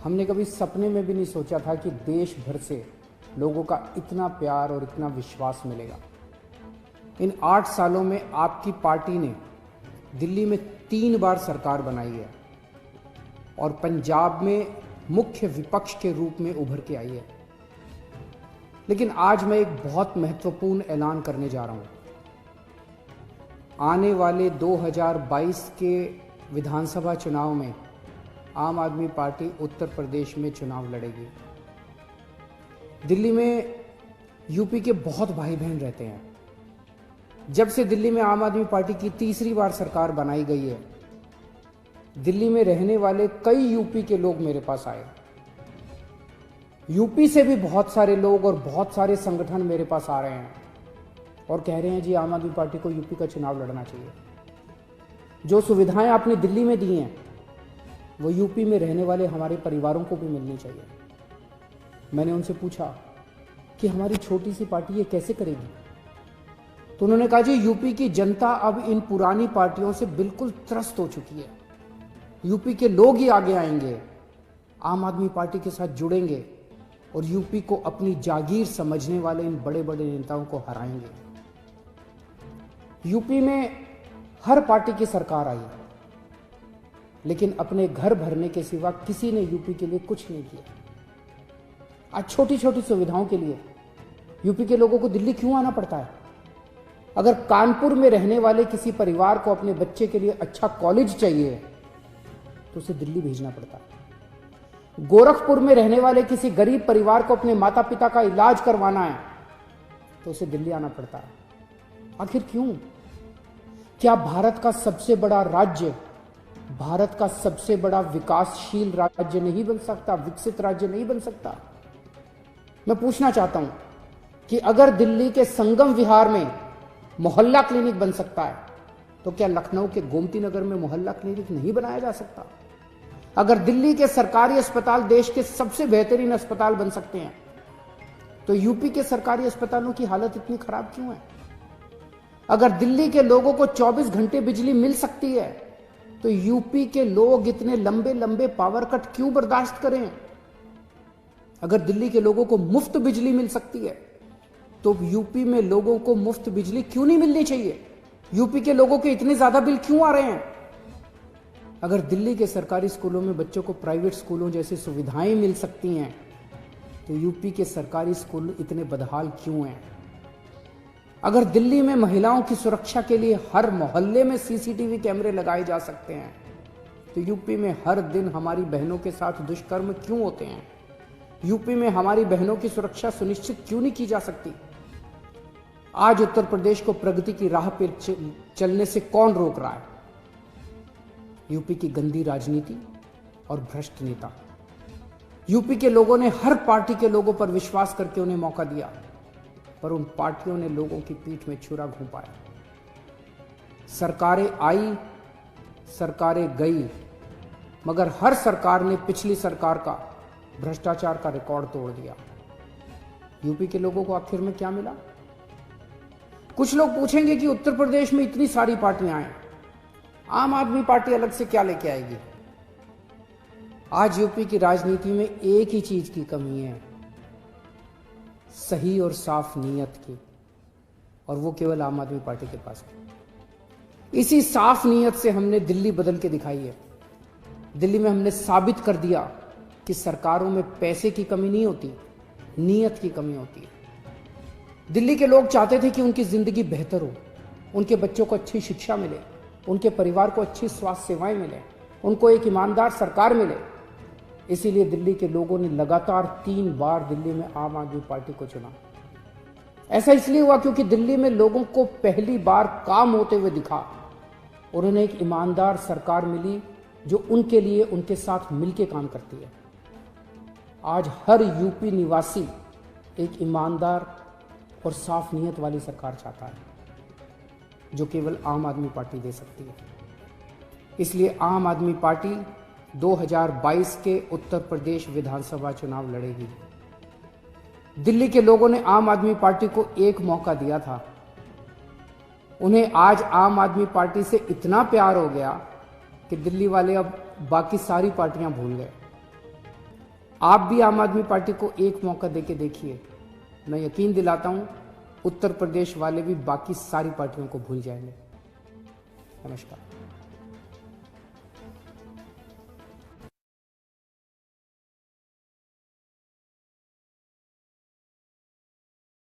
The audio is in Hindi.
हमने कभी सपने में भी नहीं सोचा था कि देश भर से लोगों का इतना प्यार और इतना विश्वास मिलेगा। इन 8 सालों में आपकी पार्टी ने दिल्ली में 3 बार सरकार बनाई है और पंजाब में मुख्य विपक्ष के रूप में उभर के आई है। लेकिन आज मैं एक बहुत महत्वपूर्ण ऐलान करने जा रहा हूं। आने वाले 2022 के विधानसभा चुनाव में आम आदमी पार्टी उत्तर प्रदेश में चुनाव लड़ेगी। दिल्ली में यूपी के बहुत भाई बहन रहते हैं। जब से दिल्ली में आम आदमी पार्टी की तीसरी बार सरकार बनाई गई है, दिल्ली में रहने वाले कई यूपी के लोग मेरे पास आए। यूपी से भी बहुत सारे लोग और बहुत सारे संगठन मेरे पास आ रहे हैं और कह रहे हैं जी आम आदमी पार्टी को यूपी का चुनाव लड़ना चाहिए। जो सुविधाएं आपने दिल्ली में दी हैं वो यूपी में रहने वाले हमारे परिवारों को भी मिलनी चाहिए। मैंने उनसे पूछा कि हमारी छोटी सी पार्टी ये कैसे करेगी, तो उन्होंने कहा जी यूपी की जनता अब इन पुरानी पार्टियों से बिल्कुल त्रस्त हो चुकी है। यूपी के लोग ही आगे आएंगे, आम आदमी पार्टी के साथ जुड़ेंगे और यूपी को अपनी जागीर समझने वाले इन बड़े बड़े नेताओं को हराएंगे। यूपी में हर पार्टी की सरकार आई, लेकिन अपने घर भरने के सिवा किसी ने यूपी के लिए कुछ नहीं किया। आज छोटी छोटी सुविधाओं के लिए यूपी के लोगों को दिल्ली क्यों आना पड़ता है? अगर कानपुर में रहने वाले किसी परिवार को अपने बच्चे के लिए अच्छा कॉलेज चाहिए तो उसे दिल्ली भेजना पड़ता है। गोरखपुर में रहने वाले किसी गरीब परिवार को अपने माता पिता का इलाज करवाना है तो उसे दिल्ली आना पड़ता है। आखिर क्यों? क्या भारत का सबसे बड़ा राज्य, भारत का सबसे बड़ा विकासशील राज्य नहीं बन सकता, विकसित राज्य नहीं बन सकता? मैं पूछना चाहता हूं कि अगर दिल्ली के संगम विहार में मोहल्ला क्लिनिक बन सकता है तो क्या लखनऊ के गोमती नगर में मोहल्ला क्लिनिक नहीं बनाया जा सकता? अगर दिल्ली के सरकारी अस्पताल देश के सबसे बेहतरीन अस्पताल बन सकते हैं तो यूपी के सरकारी अस्पतालों की हालत इतनी खराब क्यों है? अगर दिल्ली के लोगों को 24 घंटे बिजली मिल सकती है तो यूपी के लोग इतने लंबे लंबे पावर कट क्यों बर्दाश्त करें? अगर दिल्ली के लोगों को मुफ्त बिजली मिल सकती है तो यूपी में लोगों को मुफ्त बिजली क्यों नहीं मिलनी चाहिए? यूपी के लोगों के इतने ज्यादा बिल क्यों आ रहे हैं? अगर दिल्ली के सरकारी स्कूलों में बच्चों को प्राइवेट स्कूलों जैसी सुविधाएं मिल सकती हैं तो यूपी के सरकारी स्कूल इतने बदहाल क्यों हैं? अगर दिल्ली में महिलाओं की सुरक्षा के लिए हर मोहल्ले में सीसीटीवी कैमरे लगाए जा सकते हैं तो यूपी में हर दिन हमारी बहनों के साथ दुष्कर्म क्यों होते हैं? यूपी में हमारी बहनों की सुरक्षा सुनिश्चित क्यों नहीं की जा सकती? आज उत्तर प्रदेश को प्रगति की राह पर चलने से कौन रोक रहा है? यूपी की गंदी राजनीति और भ्रष्ट नेता। यूपी के लोगों ने हर पार्टी के लोगों पर विश्वास करके उन्हें मौका दिया, पर उन पार्टियों ने लोगों की पीठ में छुरा घोंपाया। सरकारें आई, सरकारें गई, मगर हर सरकार ने पिछली सरकार का भ्रष्टाचार का रिकॉर्ड तोड़ दिया। यूपी के लोगों को आखिर में क्या मिला? कुछ लोग पूछेंगे कि उत्तर प्रदेश में इतनी सारी पार्टियां हैं, आम आदमी पार्टी अलग से क्या लेके आएगी? आज यूपी की राजनीति में एक ही चीज की कमी है, सही और साफ नीयत की, और वो केवल आम आदमी पार्टी के पास है। इसी साफ नीयत से हमने दिल्ली बदल के दिखाई है। दिल्ली में हमने साबित कर दिया कि सरकारों में पैसे की कमी नहीं होती, नीयत की कमी होती है। दिल्ली के लोग चाहते थे कि उनकी जिंदगी बेहतर हो, उनके बच्चों को अच्छी शिक्षा मिले, उनके परिवार को अच्छी स्वास्थ्य सेवाएं मिले, उनको एक ईमानदार सरकार मिले। इसीलिए दिल्ली के लोगों ने लगातार 3 बार दिल्ली में आम आदमी पार्टी को चुना। ऐसा इसलिए हुआ क्योंकि दिल्ली में लोगों को पहली बार काम होते हुए दिखा और उन्हें एक ईमानदार सरकार मिली जो उनके लिए, उनके साथ मिलकर काम करती है। आज हर यूपी निवासी एक ईमानदार और साफ नीयत वाली सरकार चाहता है जो केवल आम आदमी पार्टी दे सकती है। इसलिए आम आदमी पार्टी 2022 के उत्तर प्रदेश विधानसभा चुनाव लड़ेगी। दिल्ली के लोगों ने आम आदमी पार्टी को एक मौका दिया था। उन्हें आज आम आदमी पार्टी से इतना प्यार हो गया कि दिल्ली वाले अब बाकी सारी पार्टियां भूल गए। आप भी आम आदमी पार्टी को एक मौका देके देखिए, मैं यकीन दिलाता हूं उत्तर प्रदेश वाले भी बाकी सारी पार्टियों को भूल जाएंगे। नमस्कार।